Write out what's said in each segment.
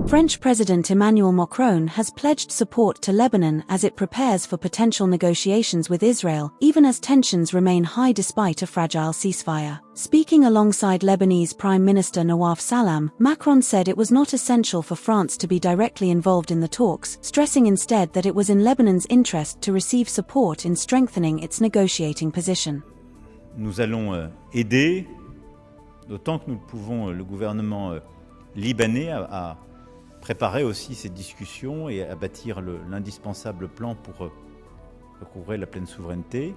French President Emmanuel Macron has pledged support to Lebanon as it prepares for potential negotiations with Israel, even as tensions remain high despite a fragile ceasefire. Speaking alongside Lebanese Prime Minister Nawaf Salam, Macron said it was not essential for France to be directly involved in the talks, stressing instead that it was in Lebanon's interest to receive support in strengthening its negotiating position. Nous allons aider, d'autant que nous le pouvons, le gouvernement libanais à préparer aussi ces discussions et à bâtir l'indispensable plan pour recouvrer la pleine souveraineté.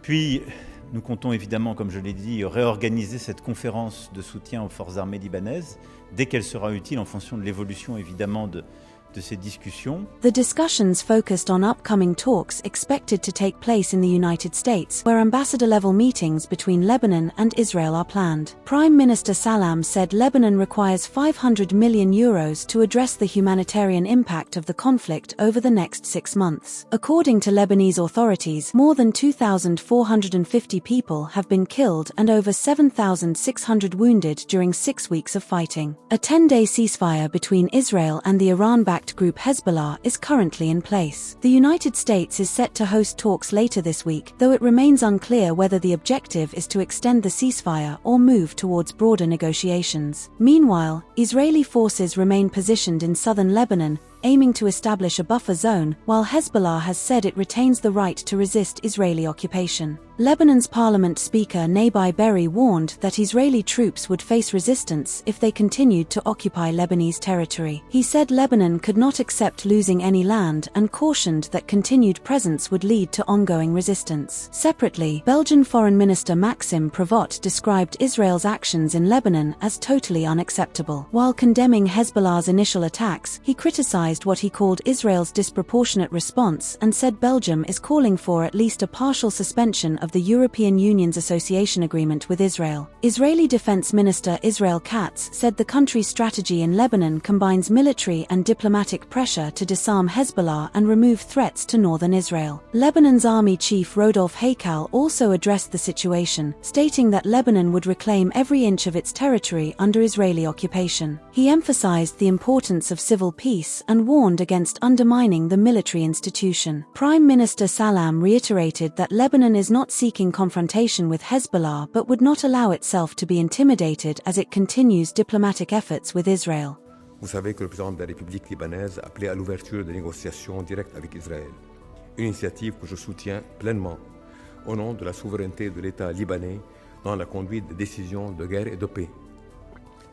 Puis, nous comptons évidemment, comme je l'ai dit, réorganiser cette conférence de soutien aux forces armées libanaises dès qu'elle sera utile en fonction de l'évolution évidemment de ces discussions. The discussions focused on upcoming talks expected to take place in the United States, where ambassador-level meetings between Lebanon and Israel are planned. Prime Minister Salam said Lebanon requires €500 million to address the humanitarian impact of the conflict over the next 6 months. According to Lebanese authorities, more than 2,450 people have been killed and over 7,600 wounded during 6 weeks of fighting. A 10-day ceasefire between Israel and the Iran-backed group Hezbollah is currently in place. The United States is set to host talks later this week, though it remains unclear whether the objective is to extend the ceasefire or move towards broader negotiations. Meanwhile, Israeli forces remain positioned in southern Lebanon, aiming to establish a buffer zone, while Hezbollah has said it retains the right to resist Israeli occupation. Lebanon's Parliament Speaker Nabi Berri warned that Israeli troops would face resistance if they continued to occupy Lebanese territory. He said Lebanon could not accept losing any land and cautioned that continued presence would lead to ongoing resistance. Separately, Belgian Foreign Minister Maxime Prévost described Israel's actions in Lebanon as totally unacceptable. While condemning Hezbollah's initial attacks, he criticized what he called Israel's disproportionate response and said Belgium is calling for at least a partial suspension of the European Union's association agreement with Israel. Israeli Defense Minister Israel Katz said the country's strategy in Lebanon combines military and diplomatic pressure to disarm Hezbollah and remove threats to northern Israel. Lebanon's Army Chief Rodolphe Haikal also addressed the situation, stating that Lebanon would reclaim every inch of its territory under Israeli occupation. He emphasized the importance of civil peace and warned against undermining the military institution. Prime Minister Salam reiterated that Lebanon is not seeking confrontation with Hezbollah but would not allow itself to be intimidated as it continues diplomatic efforts with Israel. Vous savez que le président de la République libanaise a appelé à l'ouverture des négociations directes avec Israël, une initiative que je soutiens pleinement au nom de la souveraineté de l'État libanais dans la conduite des décisions de guerre et de paix.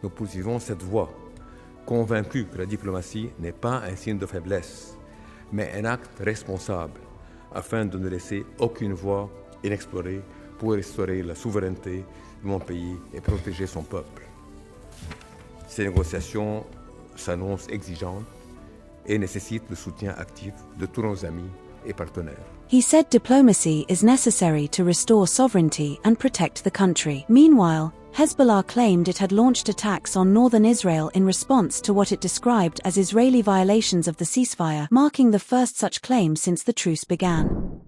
Nous poursuivons cette voie, convaincus que la diplomatie n'est pas un signe de faiblesse, mais un acte responsable, afin de ne laisser aucune voie inexplorée pour restaurer la souveraineté de mon pays et protéger son peuple. Ces négociations s'annoncent exigeantes et nécessitent le soutien actif de tous nos amis et partenaires. He said diplomacy is necessary to restore sovereignty and protect the country. Meanwhile, Hezbollah claimed it had launched attacks on northern Israel in response to what it described as Israeli violations of the ceasefire, marking the first such claim since the truce began.